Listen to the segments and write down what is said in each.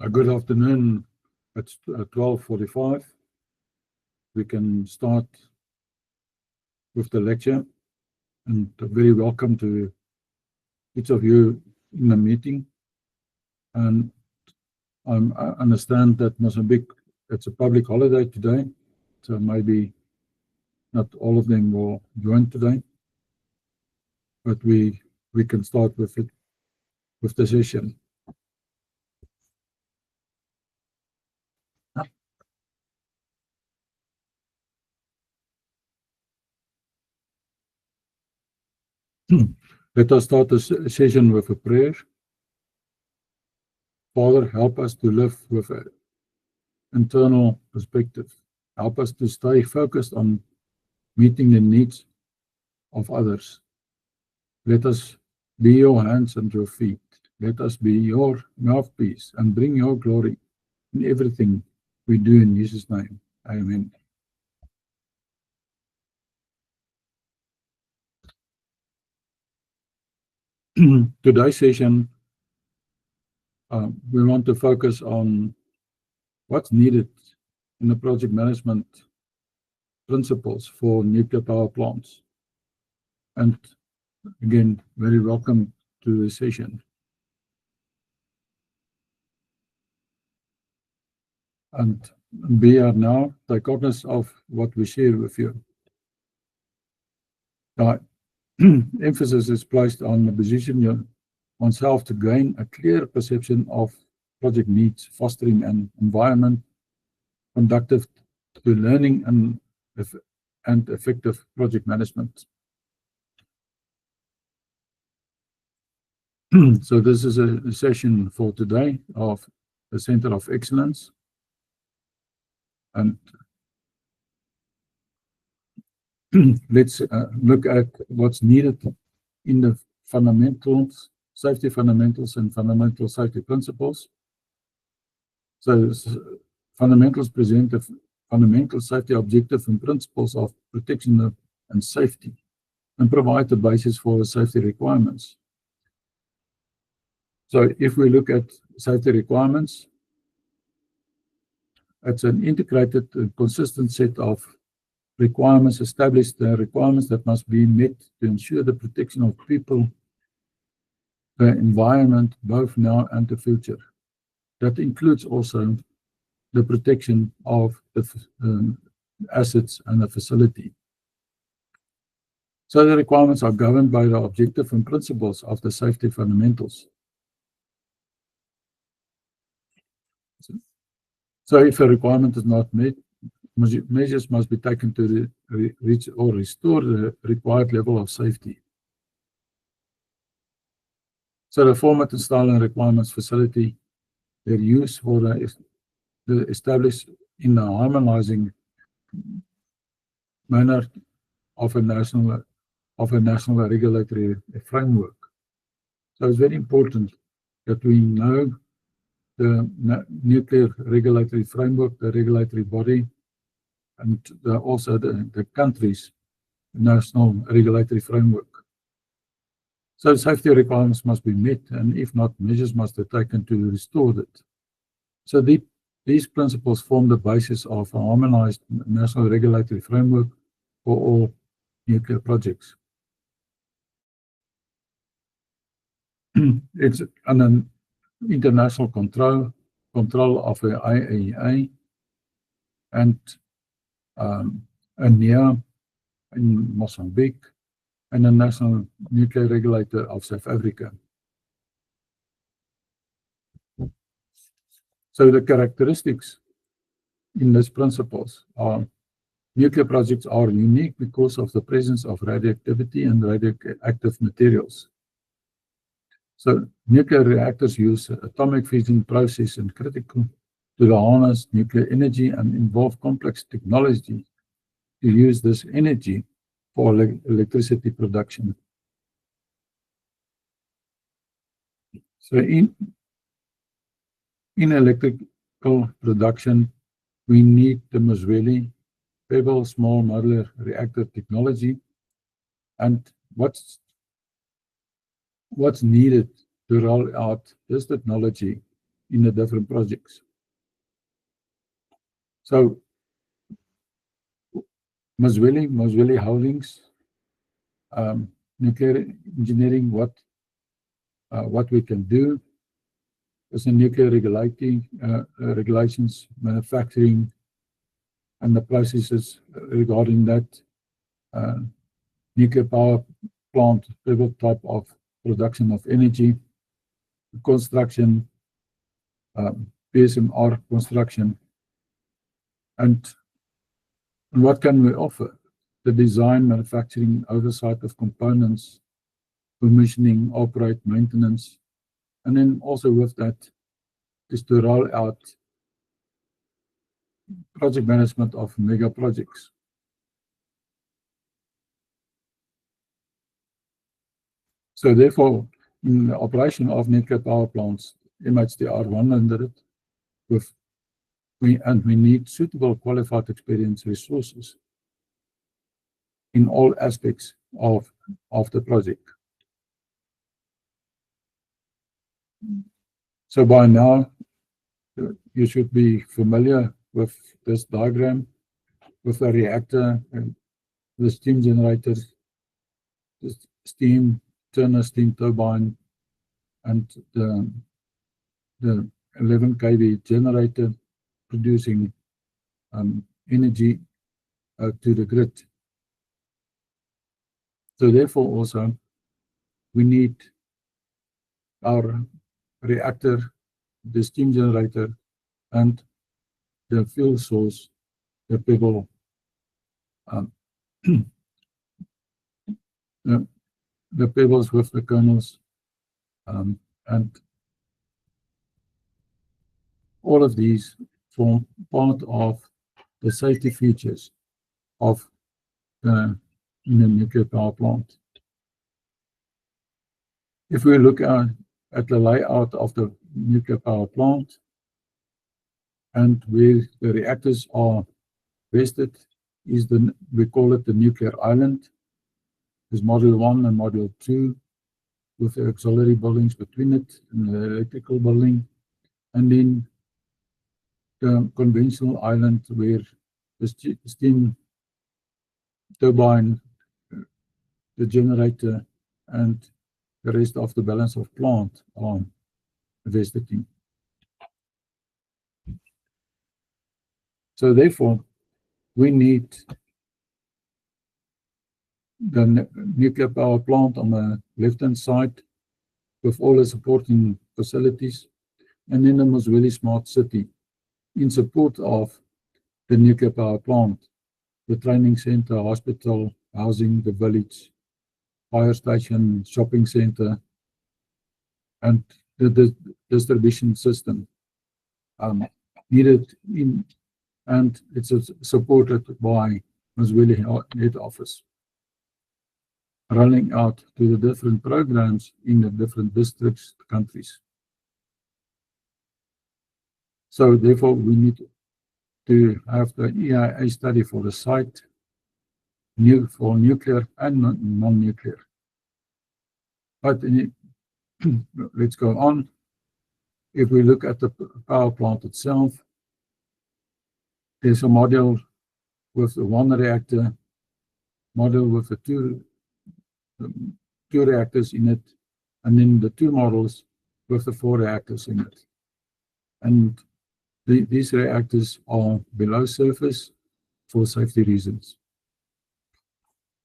Good afternoon. It's 12:45. We can start with the lecture, and very welcome to each of you in the meeting. And I understand that Mozambique, it's a public holiday today, so maybe not all of them will join today, but we can start with the session. Let us start the session with a prayer. Father, help us to live with an internal perspective. Help us to stay focused on meeting the needs of others. Let us be your hands and your feet. Let us be your mouthpiece and bring your glory in everything we do in Jesus' name. Amen. Today's session, we want to focus on what's needed in the project management principles for nuclear power plants. And again, very welcome to the session. And we are now take cognizance of what we share with you. Emphasis is placed on the position oneself to gain a clear perception of project needs, fostering an environment conducive to learning and effective project management. So this is a session for today of the Center of Excellence. And let's look at what's needed in the fundamentals, safety fundamentals and fundamental safety principles. So fundamentals present the fundamental safety objective and principles of protection and safety and provide the basis for the safety requirements. So if we look at safety requirements, it's an integrated and consistent set of requirements, establish the requirements that must be met to ensure the protection of people, the environment, both now and the future. That includes also the protection of the assets and the facility. So the requirements are governed by the objective and principles of the safety fundamentals. So if a requirement is not met, measures must be taken to reach or restore the required level of safety. So the format and style and requirements facility, their use for the established in a harmonizing manner of a national regulatory framework. So it's very important that we know the nuclear regulatory framework, the regulatory body, and also the country's national regulatory framework. So safety requirements must be met, and if not, measures must be taken to restore it. So these principles form the basis of a harmonized national regulatory framework for all nuclear projects. It's an international control of the IAEA and ANEA in Mozambique, and the National Nuclear Regulator of South Africa. So the characteristics in these principles are nuclear projects are unique because of the presence of radioactivity and radioactive materials. So nuclear reactors use atomic fission process and critical to the harness nuclear energy and involve complex technology to use this energy for electricity production. So in electrical production, we need the Mozweli pebble small modular reactor technology, and what's needed to roll out this technology in the different projects. So Moswelli Holdings, nuclear engineering, what we can do is in nuclear regulations, manufacturing, and the processes regarding that, nuclear power plant, pivot type of production of energy, construction, PSMR construction, and what can we offer? The design, manufacturing, oversight of components, commissioning, operate, maintenance, and then also with that is to roll out project management of mega projects. So therefore, in the operation of nuclear power plants, MHDR 100, we need suitable qualified experienced resources in all aspects of the project. So by now, you should be familiar with this diagram, with a reactor and the steam generator, the steam turner, steam turbine, and the 11 kV generator producing energy to the grid. So therefore also we need our reactor, the steam generator, and the fuel source, the pebble, the pebbles with the kernels, and all of these form part of the safety features of the nuclear power plant. If we look at the layout of the nuclear power plant and where the reactors are vested, we call it the nuclear island. There's module 1 and module 2 with the auxiliary buildings between it and the electrical building, and then the conventional island where the steam turbine, the generator, and the rest of the balance of plant are vested in. So therefore, we need the nuclear power plant on the left-hand side with all the supporting facilities, and then the Moswelli Smart City in support of the nuclear power plant, the training center, hospital, housing, the village, fire station, shopping center, and the distribution system needed in, and it's supported by Moswelli head office, rolling out to the different programs in the different districts, countries. So therefore, we need to have the EIA study for the site, for nuclear and non-nuclear. But let's go on. If we look at the power plant itself, there's a module with the 1 reactor, module with the two reactors in it, and then the 2 models with the 4 reactors in it. And these reactors are below surface for safety reasons.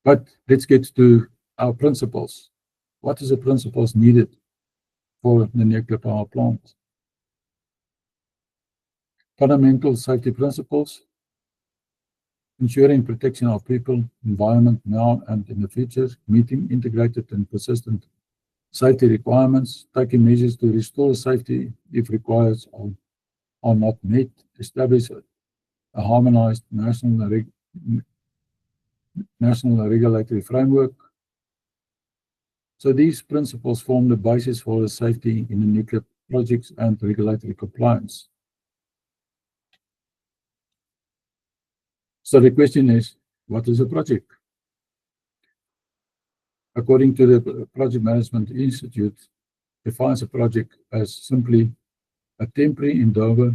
But let's get to our principles. What is the principles needed for the nuclear power plant? Fundamental safety principles: ensuring protection of people, environment now and in the future, meeting integrated and persistent safety requirements, taking measures to restore safety if required are not met, establish a harmonized national regulatory framework. So these principles form the basis for the safety in the nuclear projects and regulatory compliance. So the question is, what is a project? According to the Project Management Institute, defines a project as simply a temporary endeavor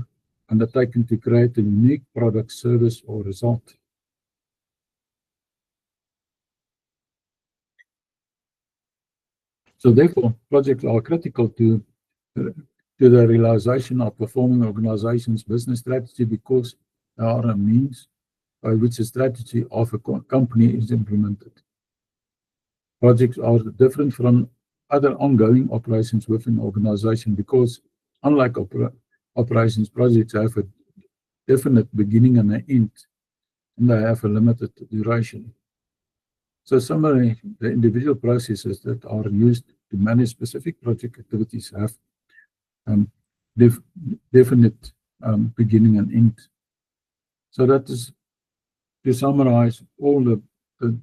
undertaken to create a unique product, service, or result. So therefore, projects are critical to the realization of performing organization's business strategy, because they are a means by which the strategy of a company is implemented. Projects are different from other ongoing operations within an organization because, unlike operations, projects have a definite beginning and an end, and they have a limited duration. So similarly, the individual processes that are used to manage specific project activities have definite beginning and end. So that is to summarize all the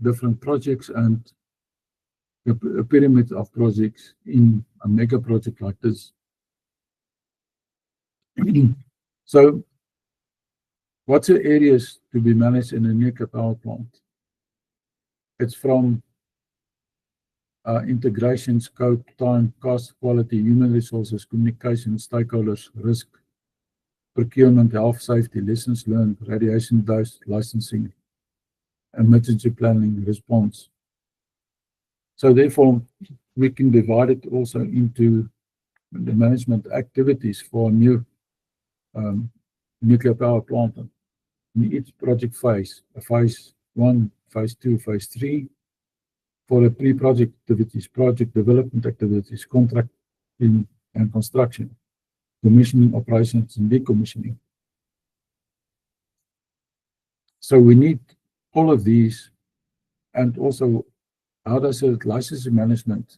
different projects and a pyramid of projects in a mega project like this. So what's the areas to be managed in a nuclear power plant? It's from integration, scope, time, cost, quality, human resources, communication, stakeholders, risk, procurement, health, safety, lessons learned, radiation dose, licensing, emergency planning, response. So therefore, we can divide it also into the management activities for a new nuclear power plant in each project phase, phase 1, phase 2, phase 3, for the pre-project activities, project development activities, contracting and construction, commissioning, operations, and decommissioning. So we need all of these, and also how does the licensing management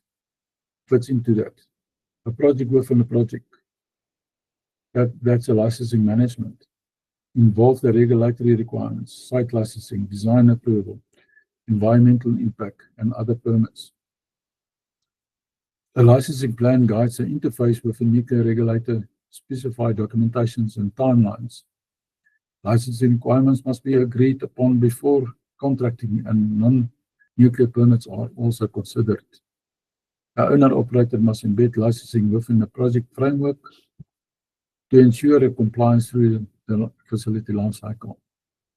fits into that? A project within a project, that's a licensing management. Involve the regulatory requirements, site licensing, design approval, environmental impact, and other permits. The licensing plan guides the interface with the nuclear regulator, specify documentations and timelines. Licensing requirements must be agreed upon before contracting, and non-nuclear permits are also considered. The owner-operator must embed licensing within the project framework to ensure a compliance through the facility life cycle.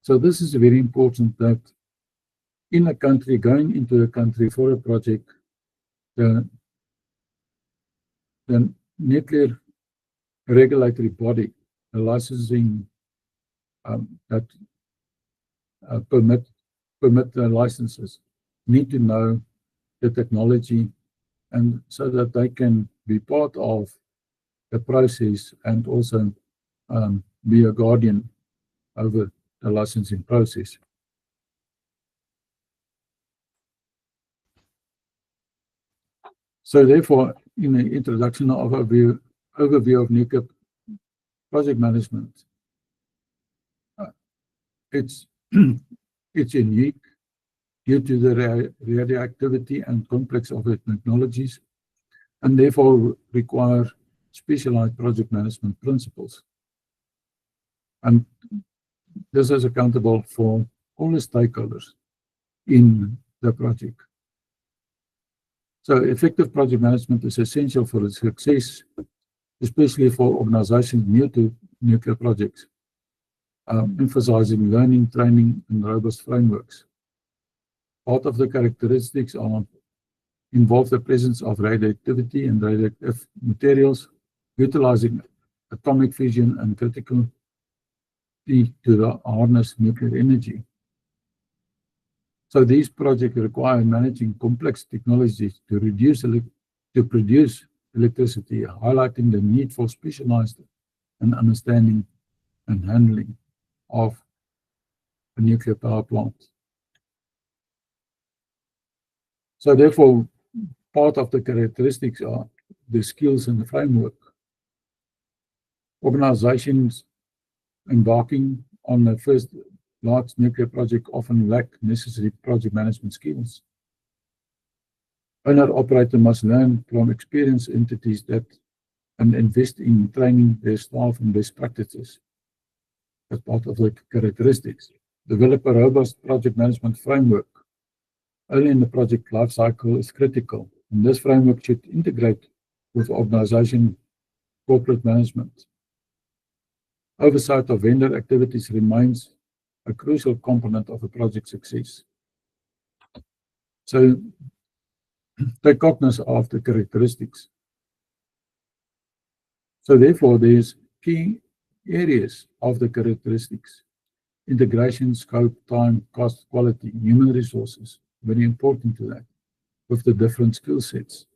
So this is very important, that in a country, going into a country for a project, the nuclear regulatory body, the licensing that permit the licenses, need to know the technology, and so that they can be part of the process and also be a guardian over the licensing process. So therefore, in the introduction of overview of nuclear project management, it's unique due to the radioactivity and complex of its technologies, and therefore require specialized project management principles. And this is accountable for all the stakeholders in the project. So effective project management is essential for its success, especially for organizations new to nuclear projects, emphasizing learning, training, and robust frameworks. Part of the characteristics involve the presence of radioactivity and radioactive materials, utilizing atomic fission and critical to harness nuclear energy. So these projects require managing complex technologies to produce electricity, highlighting the need for specialized and understanding and handling of a nuclear power plant. So therefore, part of the characteristics are the skills and the framework. Organizations embarking on the first large nuclear project often lack necessary project management skills. Owner-operator must learn from experienced entities and invest in training their staff and best practices. That's part of the characteristics. Develop a robust project management framework. Early in the project life cycle is critical, and this framework should integrate with organization corporate management Oversight of vendor activities remains a crucial component of a project success. So take cognizance of the characteristics. So therefore, there's key areas of the characteristics: integration, scope, time, cost, quality, human resources, very important to that, with the different skill sets,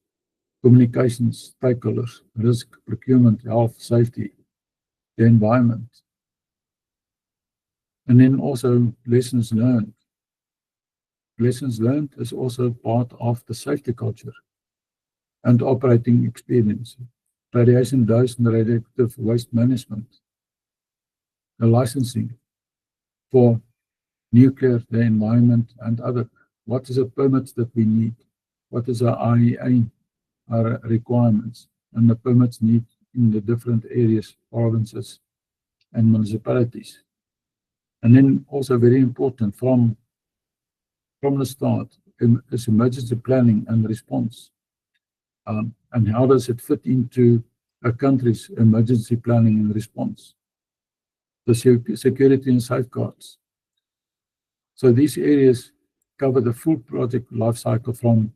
communications, stakeholders, risk, procurement, health, safety, the environment. And then also lessons learned. Lessons learned is also part of the safety culture and operating experience. Radiation dose and radioactive waste management, the licensing for nuclear, the environment, and other. What is the permits that we need? What is our IEA requirements? And the permits need in the different areas, provinces, and municipalities. And then also very important from the start is emergency planning and response. And how does it fit into a country's emergency planning and response? The security and safeguards. So these areas cover the full project life cycle from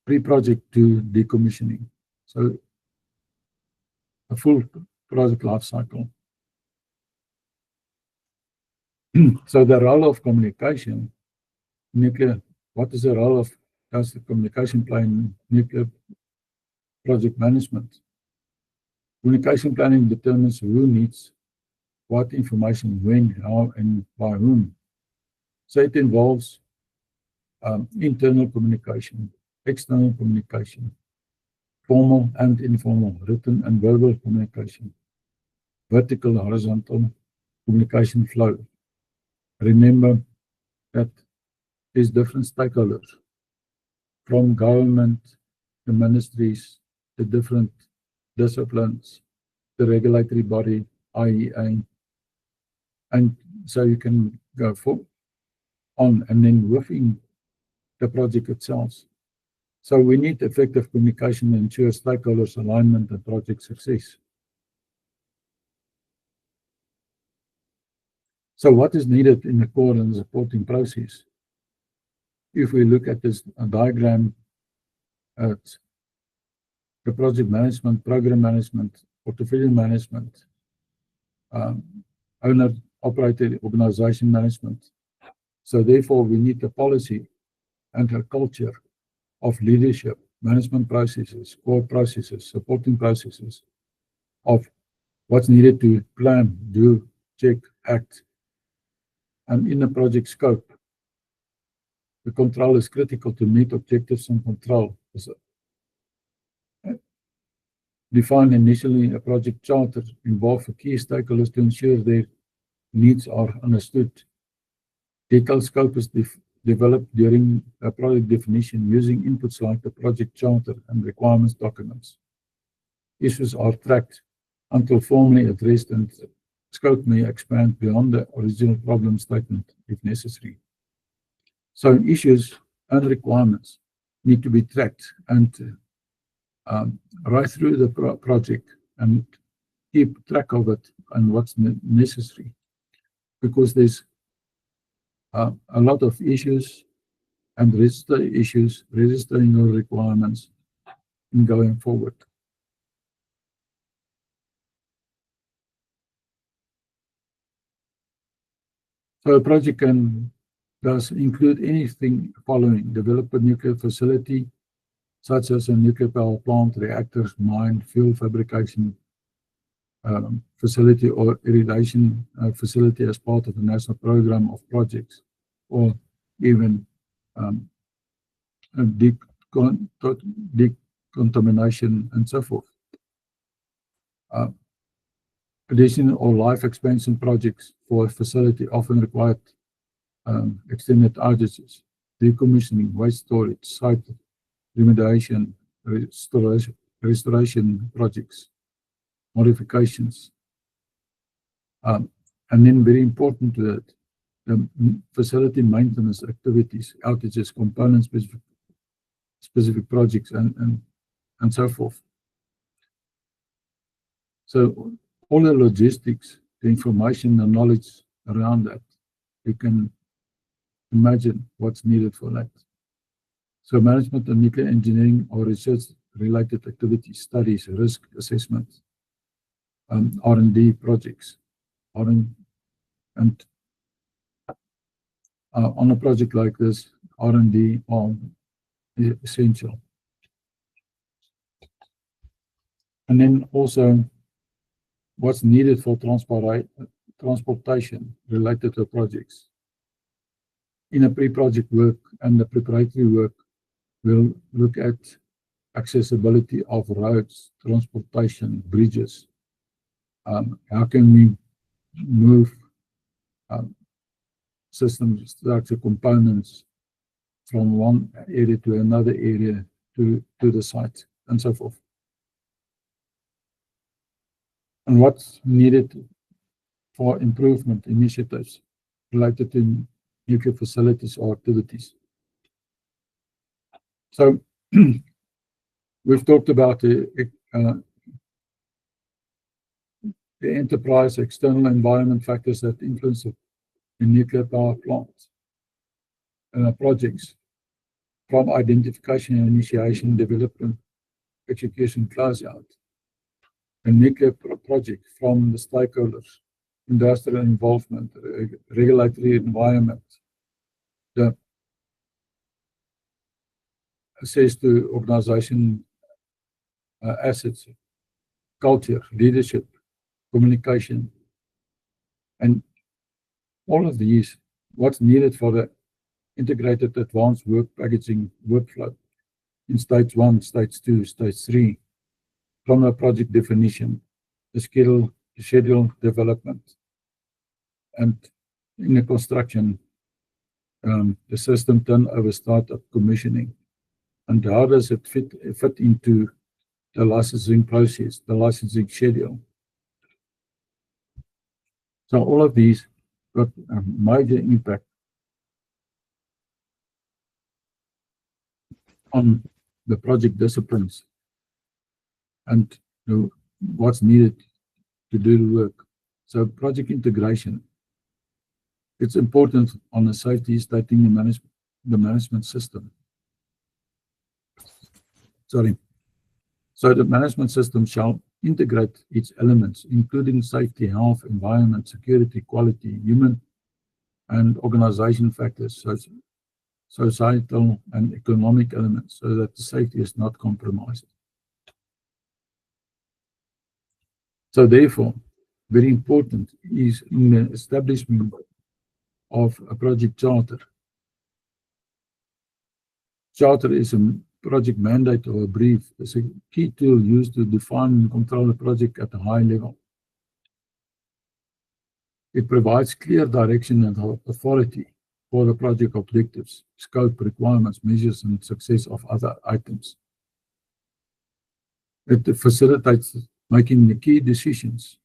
pre-project to decommissioning. So a full project life cycle. So the role of communication, nuclear, what is the role of, does the communication play in nuclear project management? Communication planning determines who needs what information, when, how, and by whom. So it involves internal communication, external communication, formal and informal, written and verbal communication, vertical, horizontal communication flow. Remember that there's different stakeholders from government, the ministries, the different disciplines, the regulatory body, IEA, and so you can go on and then within the project itself. So we need effective communication to ensure stakeholders' alignment and project success. So what is needed in the core and supporting process? If we look at this diagram, it's the project management, program management, portfolio management, owner, operator, organization management. So therefore, we need a policy and a culture of leadership, management processes, core processes, supporting processes of what's needed to plan, do, check, act. And in the project scope, the control is critical to meet objectives and control. Define initially a project charter, involve key stakeholders to ensure their needs are understood. Detailed scope is developed during a project definition using inputs like the project charter and requirements documents. Issues are tracked until formally addressed, and scope may expand beyond the original problem statement if necessary. So issues and requirements need to be tracked and right through the project and keep track of it and what's necessary, because there's a lot of issues and registering your requirements in going forward. So a project does include anything following: develop a nuclear facility, such as a nuclear power plant, reactors, mine, fuel fabrication facility, or irrigation facility as part of the national program of projects, or even decontamination and so forth. Additional or life expansion projects for a facility often required extended outages, decommissioning, waste storage, site remediation, restoration projects, modifications. And then very important to that, the facility maintenance activities, outages, component specific projects, and so forth. So all the logistics, the information, the knowledge around that. You can imagine what's needed for that. So management and nuclear engineering or research-related activities, studies, risk assessment, R&D projects. On a project like this, R&D are essential. And then also what's needed for transportation related to projects. In a pre-project work and the preparatory work, we'll look at accessibility of roads, transportation, bridges. How can we move system structure components from one area to another area to the site and so forth. And what's needed for improvement initiatives related to nuclear facilities or activities. So we've talked about the enterprise external environment factors that influence the nuclear power plants projects, from identification and initiation, development, execution, closeout. A nuclear project from the stakeholders, industrial involvement, regulatory environment, the access to organization assets, culture, leadership, communication, and all of these, what's needed for the integrated advanced work packaging workflow in stage 1, stage 2, stage 3, from the project definition, the schedule development, and in the construction, the system turnover, startup, commissioning, and how does it fit into the licensing process, the licensing schedule. So all of these got a major impact on the project disciplines and what's needed to do the work. So project integration, it's important on the safety stating the management system. Sorry. So the management system shall integrate its elements, including safety, health, environment, security, quality, human and organization factors, societal and economic elements, so that the safety is not compromised. So therefore, very important is in the establishment of a project charter. Charter is a project mandate or a brief. It's a key tool used to define and control a project at a high level. It provides clear direction and authority for the project objectives, scope, requirements, measures, and success of other items. It facilitates making the key decisions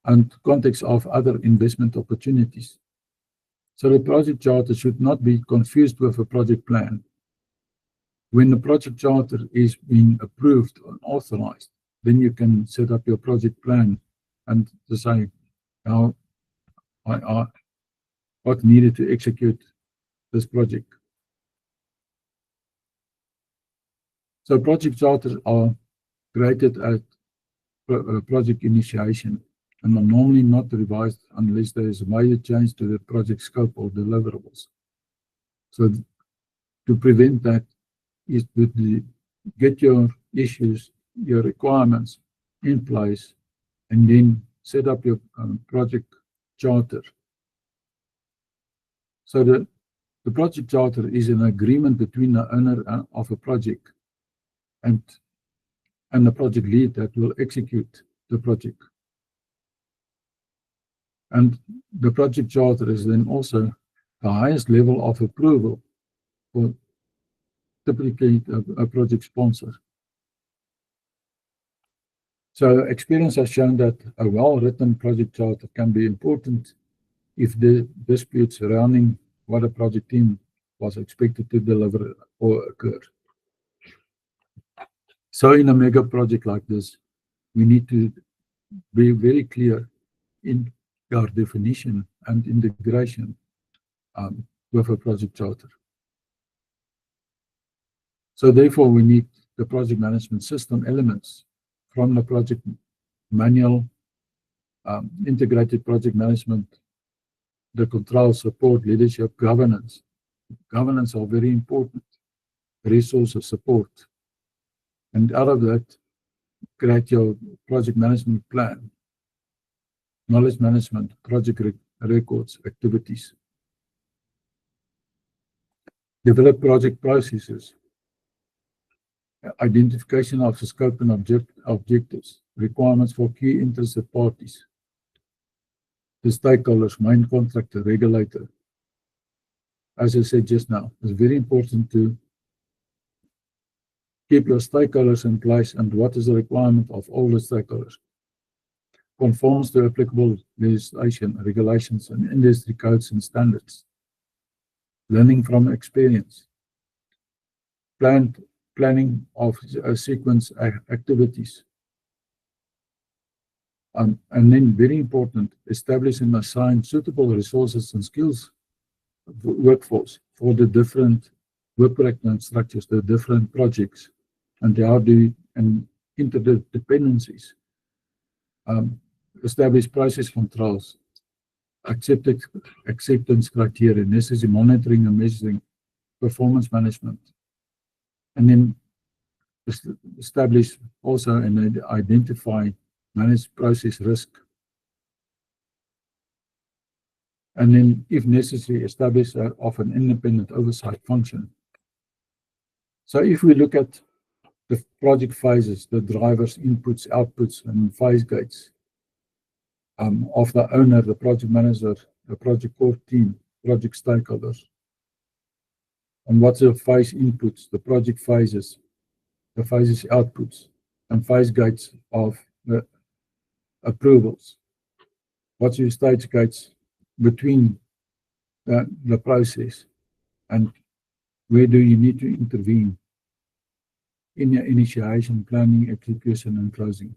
and context of other investment opportunities. So the project charter should not be confused with a project plan. When the project charter is being approved and authorized, then you can set up your project plan and decide what needed to execute this project. So project charters are created at project initiation and are normally not revised unless there is a major change to the project scope or deliverables. So to prevent that is to get your issues, your requirements in place, and then set up your project charter. So the project charter is an agreement between the owner of a project and the project lead that will execute the project. And the project charter is then also the highest level of approval for typically a project sponsor. So experience has shown that a well-written project charter can be important if the disputes surrounding what a project team was expected to deliver or occur. So in a mega project like this, we need to be very clear in our definition and integration with a project charter. So therefore, we need the project management system elements from the project manual, integrated project management, the control, support, leadership, governance. Governance are very important, resources, support. And out of that, create your project management plan, knowledge management, project records, activities. Develop project processes, identification of the scope and objectives, requirements for key interested parties, the stakeholders, main contractor, regulator. As I said just now, it's very important to keep your stakeholders in place and what is the requirement of all the stakeholders. Conforms to applicable legislation, regulations, and industry codes and standards. Learning from experience. Planning of sequence activities. And then very important, establish and assign suitable resources and skills workforce for the different work program structures, the different projects, and how do and interdependencies. Establish process controls, acceptance criteria, necessary monitoring and measuring, performance management, and then establish also and identify, manage process risk, and then, if necessary, establish of an independent oversight function. So if we look at the project phases, the drivers, inputs, outputs, and phase gates of the owner, the project manager, the project core team, project stakeholders. And what's the phase inputs, the project phases, the phases outputs, and phase gates of the approvals. What's your stage gates between the process, and where do you need to intervene in your initiation, planning, execution, and closing.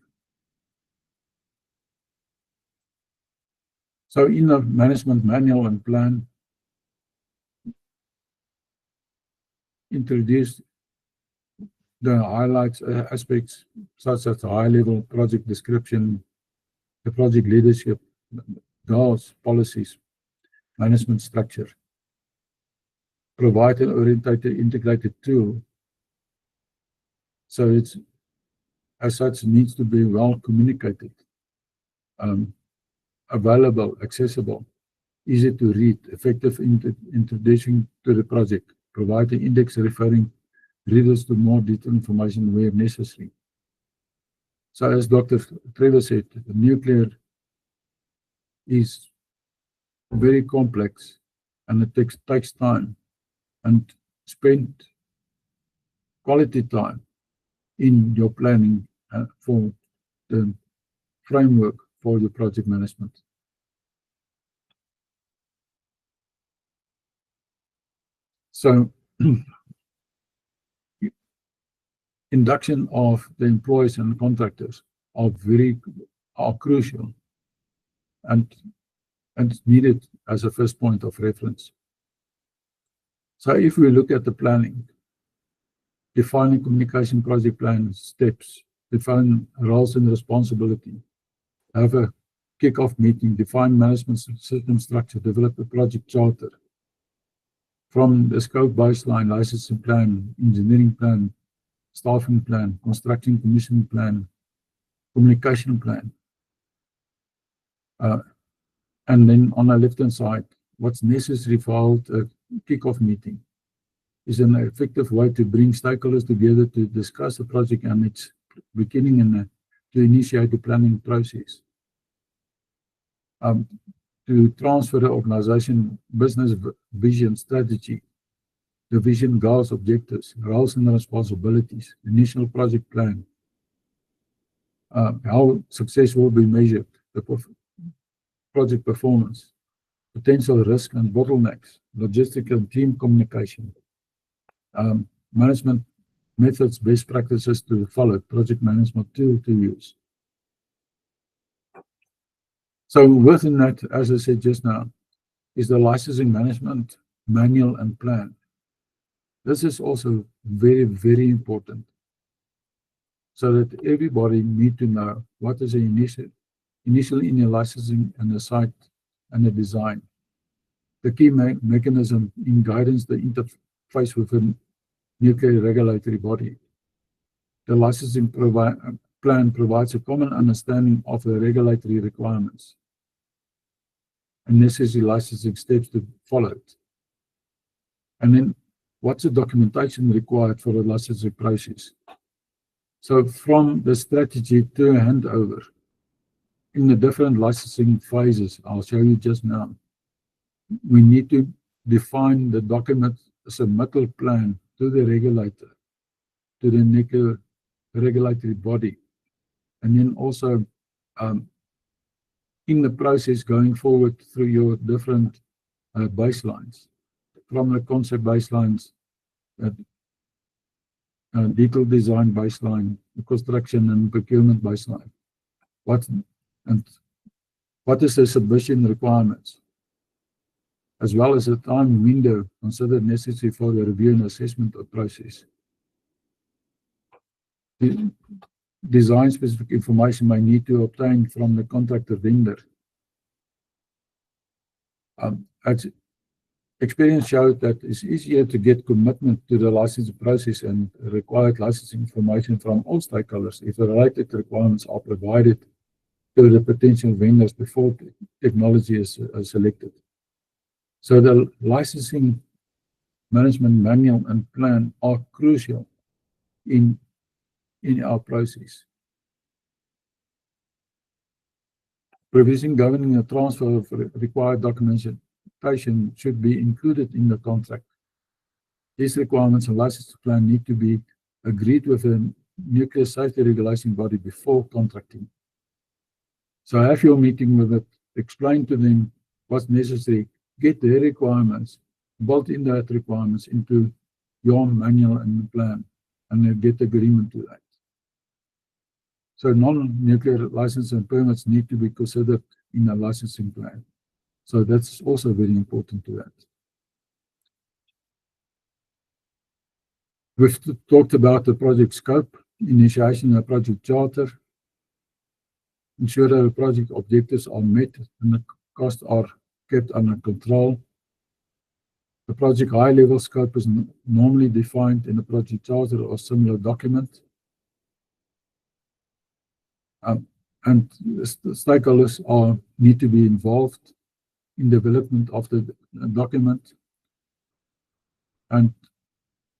So in the management manual and plan, introduce the highlights aspects such as the high-level project description, the project leadership, goals, policies, management structure. Provide an orientated, integrated tool. So it's, as such, needs to be well communicated, available, accessible, easy to read, effective introduction to the project. Provide an index referring readers to more detailed information where necessary. So as Dr. Trevor said, the nuclear is very complex and it takes time, and spend quality time in your planning for the framework for your project management. So induction of the employees and contractors are crucial and needed as a first point of reference. So if we look at the planning, defining communication project plan steps, define roles and responsibility, have a kick-off meeting, define management system structure, develop a project charter. From the scope baseline, licensing plan, engineering plan, staffing plan, construction commissioning plan, communication plan. And then on the left-hand side, what's necessary for a kick-off meeting is an effective way to bring stakeholders together to discuss the project and its beginning and to initiate the planning process. To transfer the organization business vision, strategy, the vision, goals, objectives, roles and responsibilities, initial project plan, how success will be measured, the project performance, potential risk and bottlenecks, logistical and team communication, management methods, best practices to follow, project management tool to use, So within that, as I said just now, is the licensing management manual and plan. This is also very, very important, so that everybody need to know what is the initial in the licensing and the site and the design. The key mechanism in guidance, the interface with a nuclear regulatory body. The licensing plan provides a common understanding of the regulatory requirements and necessary licensing steps to follow it. And then what's the documentation required for the licensing process? So from the strategy to handover, in the different licensing phases, I'll show you just now, we need to define the document submittal plan to the regulator, to the nuclear regulatory body, and then also in the process going forward through your different baselines, from the concept baselines, detailed design baseline, construction and procurement baseline. What is the submission requirements, as well as the time window considered necessary for the review and assessment of process. The design specific information may need to obtain from the contractor vendor. Experience showed that it's easier to get commitment to the licensing process and required licensing information from all stakeholders if the related requirements are provided to the potential vendors before technology is selected. So the licensing management manual and plan are crucial in our process. Provision governing the transfer of required documentation should be included in the contract. These requirements and licensing plan need to be agreed with a nuclear safety regulation body before contracting. So have your meeting with it, explain to them what's necessary, get their requirements, build in that requirements into your manual and plan, and then get agreement to that. So non-nuclear license and permits need to be considered in a licensing plan. So that's also very important to that. We've talked about the project scope, initiation of the project charter, ensure that the project objectives are met and the costs are kept under control. The project high-level scope is normally defined in a project charter or similar document. And the stakeholders need to be involved in development of the document and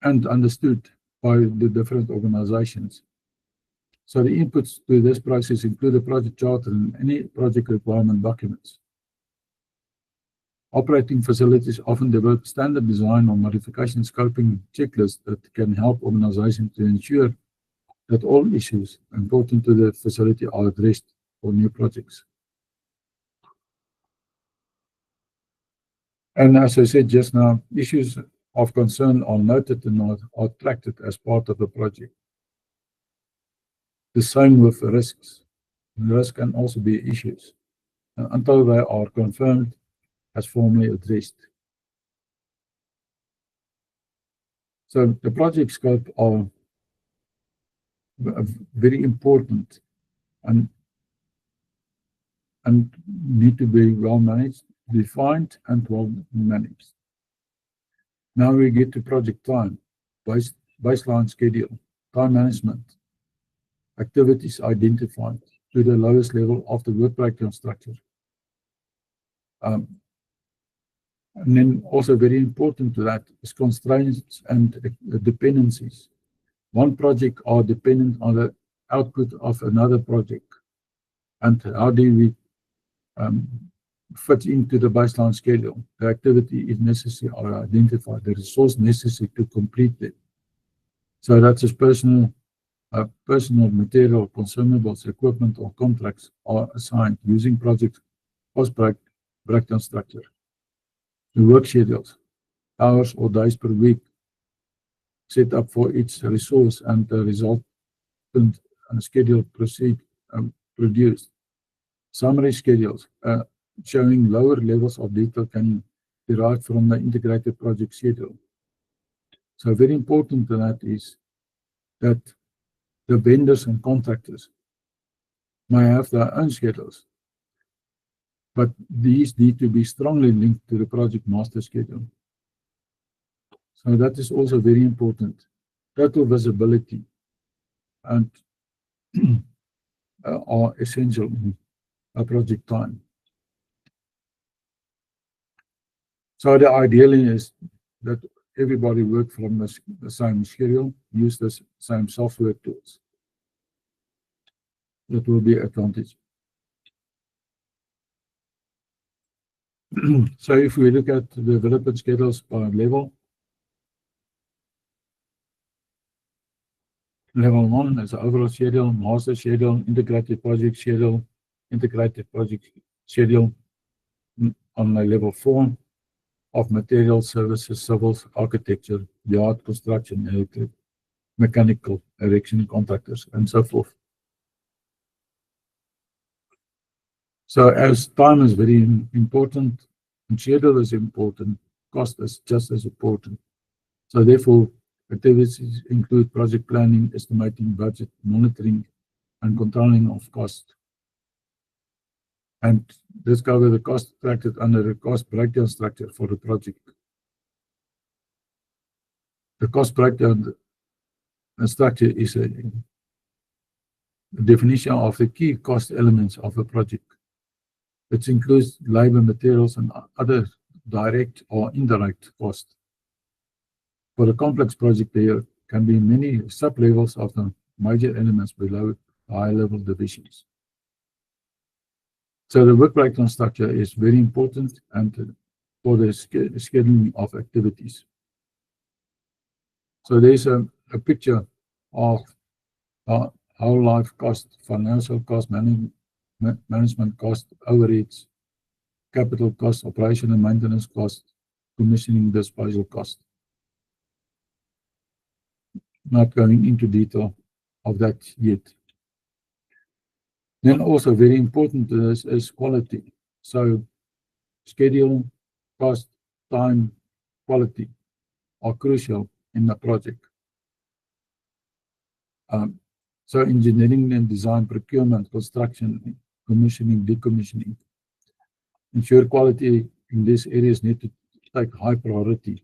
understood by the different organizations. So the inputs to this process include a project charter and any project requirement documents. Operating facilities often develop standard design or modification scoping checklists that can help organizations to ensure that all issues important to the facility are addressed for new projects. And as I said just now, issues of concern are noted and are tracked as part of the project. The same with risks. Risks can also be issues until they are confirmed as formally addressed. So the project scope are very important and need to be well managed, defined, and well managed. Now we get to project time, baseline schedule, time management, activities identified to the lowest level of the work breakdown structure. And then also very important to that is constraints and dependencies. One project are dependent on the output of another project. And how do we fit into the baseline schedule? The activity is necessary or identified, the resource necessary to complete it. So that's just personal material, consumables, equipment, or contracts are assigned using project cost breakdown structure. The work schedules, hours or days per week, set up for each resource and the resultant schedule produced. Summary schedules showing lower levels of detail can be derived from the integrated project schedule. So very important to that is that the vendors and contractors may have their own schedules, but these need to be strongly linked to the project master schedule. So that is also very important. Total visibility and are essential in a project time. So the ideal is that everybody work from the same schedule, use the same software tools. That will be advantage. So if we look at the development schedules by level, level 1 is the overall schedule, master schedule, integrated project schedule, integrated project schedule. On the level 4 of materials, services, civils, architecture, yard construction, electric, mechanical, erection contractors, and so forth. So as time is very important, and schedule is important, cost is just as important. So therefore, activities include project planning, estimating budget, monitoring, and controlling of cost. And this covers the cost tracked under the cost breakdown structure for the project. The cost breakdown structure is a definition of the key cost elements of a project. It includes labor, materials, and other direct or indirect costs. For a complex project, there can be many sub-levels of the major elements below high-level divisions. So the work breakdown structure is very important and for the scheduling of activities. So there's a picture of whole life cost, financial cost, management cost, overheads, capital cost, operation and maintenance cost, commissioning, disposal cost. Not going into detail of that yet. Then also very important is quality. So schedule, cost, time, quality are crucial in the project. So engineering and design, procurement, construction, commissioning, decommissioning. Ensure quality in these areas need to take high priority.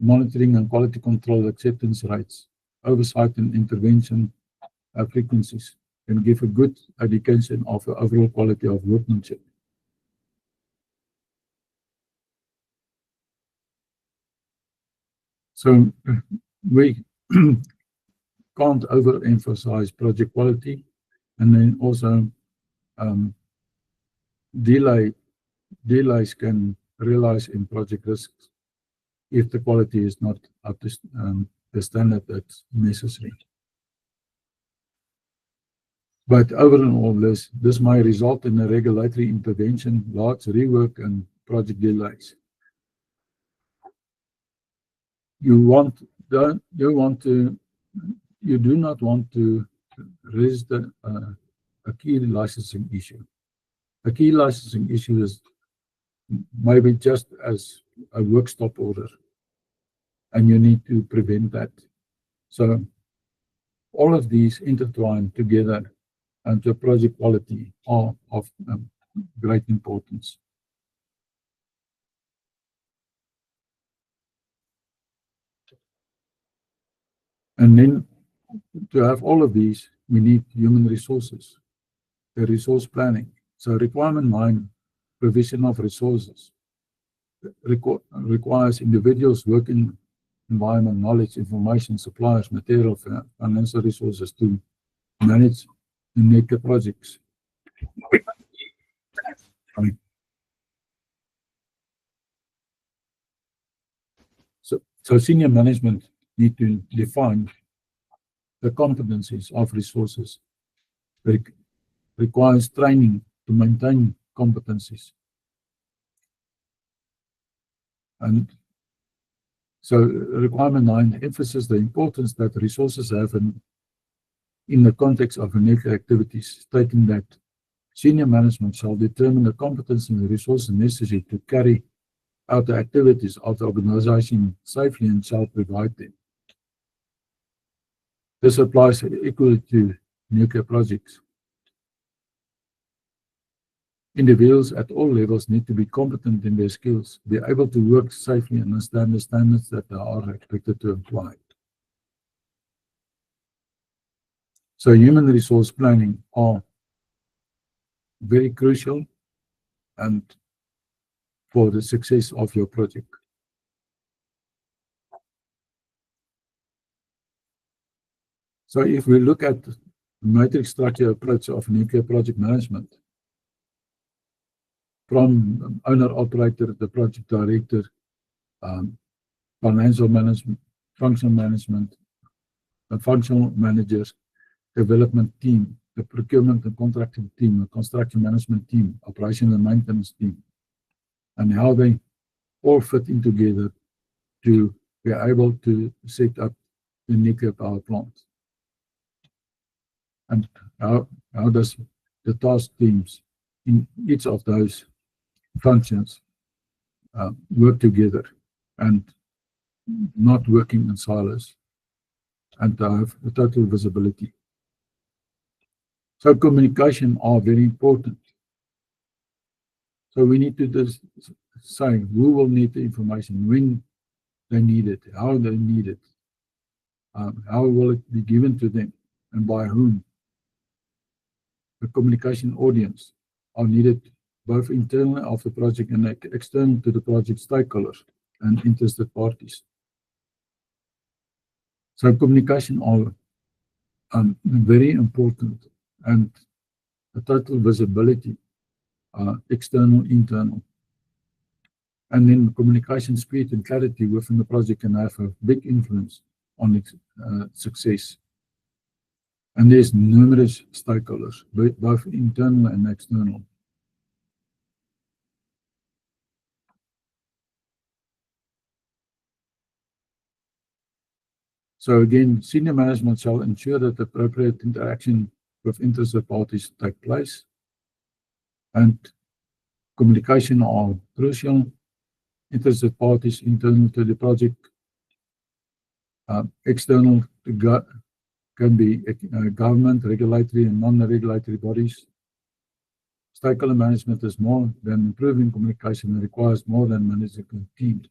Monitoring and quality control acceptance rates, oversight and intervention frequencies, and give a good indication of the overall quality of workmanship. So we can't overemphasize project quality, and then also delays can realize in project risks if the quality is not up to the standard that's necessary. But overall, this might result in a regulatory intervention, large rework, and project delays. You do not want to raise a key licensing issue. A key licensing issue is maybe just as a work stop order, and you need to prevent that. So all of these intertwine together, and the project quality are of great importance. And then to have all of these, we need human resources, the resource planning. So requirement 9, provision of resources, requires individuals, working environment, knowledge, information, suppliers, material, financial resources to manage the naked projects. So senior management need to define the competencies of resources. It requires training to maintain competencies. And so requirement 9 emphasizes the importance that resources have in the context of network activities, stating that Senior management shall determine the competence and the resources necessary to carry out the activities of the organization safely and shall provide them. This applies equally to nuclear projects. Individuals at all levels need to be competent in their skills, be able to work safely and understand the standards that they are expected to apply. So human resource planning are very crucial and for the success of your project. So if we look at the matrix structure approach of nuclear project management, from owner operator, the project director, financial management, functional management, the functional managers, development team, the procurement and contracting team, the construction management team, operation and maintenance team, and how they all fit in together to be able to set up the nuclear power plant. And how does the task teams in each of those functions work together and not working in silos and have a total visibility. So communication are very important. So we need to just say who will need the information, when they need it, how they need it, how will it be given to them, and by whom. The communication audience are needed both internal of the project and external to the project stakeholders and interested parties. So communication are very important, and the total visibility, external, internal. And then communication speed and clarity within the project can have a big influence on its success. And there's numerous stakeholders, both internal and external. So again, senior management shall ensure that appropriate interaction with interested parties take place, and communication are crucial. Interested parties internal to the project, external to can be government, regulatory and non-regulatory bodies. Stakeholder management is more than improving communication and requires more than managing a team.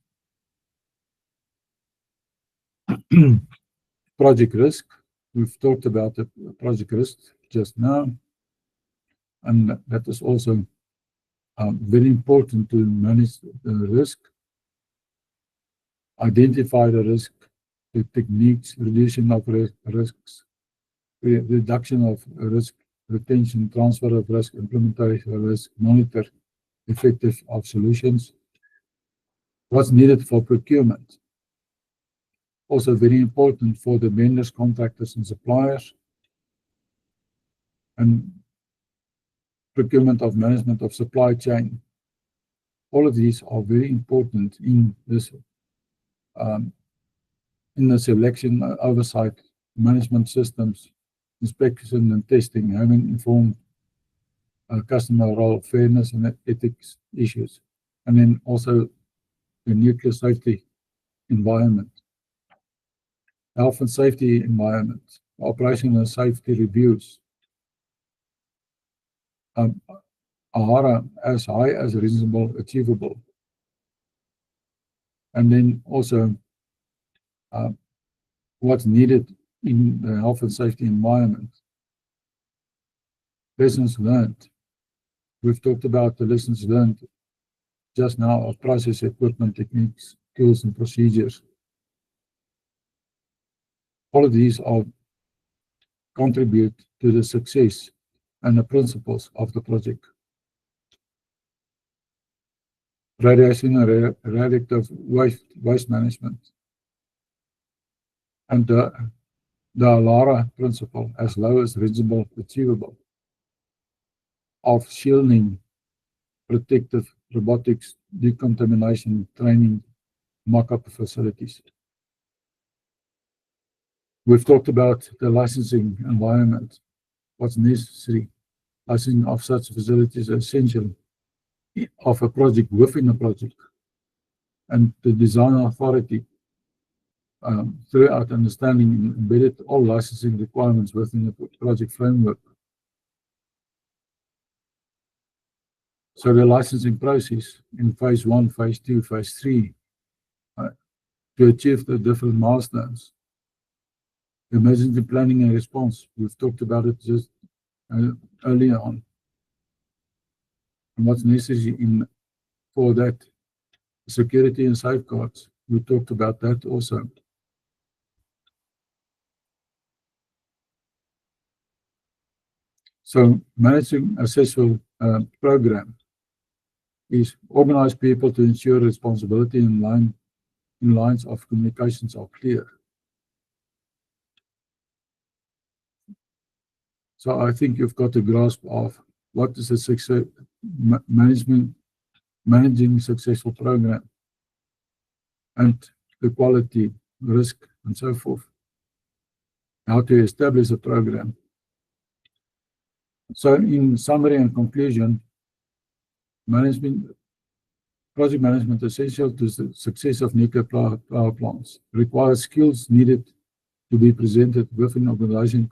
Project risk. We've talked about the project risk just now, and that is also very important to manage the risk, identify the risk, the techniques, reduction of risks, reduction of risk, retention, transfer of risk, implementation of risk, monitor effective of solutions. What's needed for procurement? Also very important for the vendors, contractors, and suppliers. And procurement of management of supply chain. All of these are very important in this, in the selection, oversight, management systems, inspection and testing, having informed customer role, fairness and ethics issues, and then also the nuclear safety environment, health and safety environment, operational and safety reviews, are as high as reasonable, achievable, and then also what's needed in the health and safety environment. Lessons learned. We've talked about the lessons learned just now of process, equipment, techniques, skills, and procedures. All of these are contribute to the success and the principles of the project. Radiation and radioactive waste management. And the ALARA principle, as low as reasonable, achievable, of shielding, protective, robotics, decontamination, training, mock-up facilities. We've talked about the licensing environment, what's necessary licensing of such facilities is essential of a project within a project. And the design authority, throughout understanding and embedded all licensing requirements within the project framework. So the licensing process in phase 1, phase 2, phase 3, to achieve the different milestones. Emergency planning and response, we've talked about it just earlier on. And what's necessary for that, security and safeguards, we talked about that also. So managing a successful program is organize people to ensure responsibility in lines of communications are clear. So I think you've got a grasp of what is a success managing successful program and the quality, risk, and so forth. How to establish a program. So in summary and conclusion, project management essential to the success of nuclear power plants requires skills needed to be presented within organization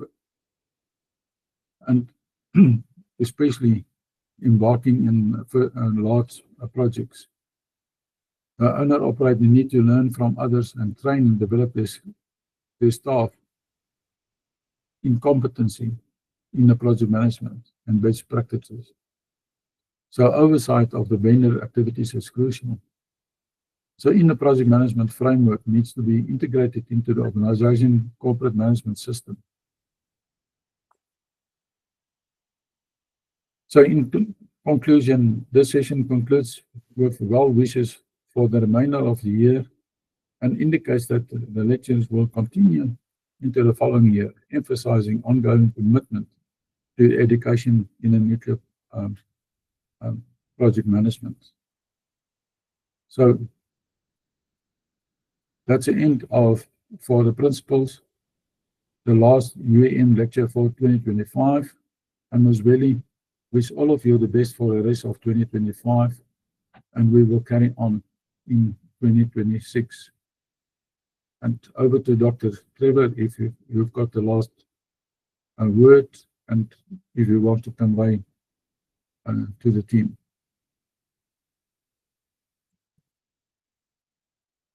and especially embarking in large projects. The owner-operator need to learn from others and train and develop their staff in competency in the project management and best practices. So oversight of the vendor activities is crucial. So in the project management framework needs to be integrated into the organization corporate management system. So in conclusion, this session concludes with well wishes for the remainder of the year and indicates that the lectures will continue into the following year, emphasizing ongoing commitment to education in the nuclear project management. So that's the end for the principles, the last UEM lecture for 2025, and most really wish all of you the best for the rest of 2025, and we will carry on in 2026. And over to Dr. Trevor, if you've got the last word, and if you want to convey to the team.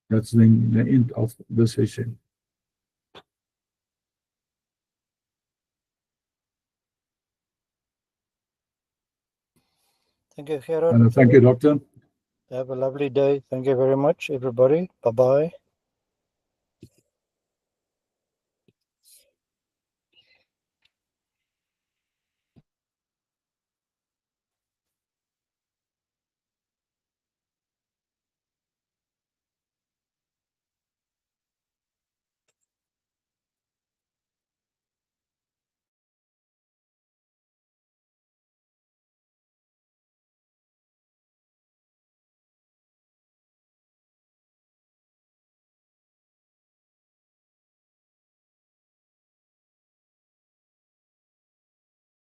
That's the end of the session. Thank you, Gerrit. Thank you, Doctor. Have a lovely day. Thank you very much, everybody. Bye-bye.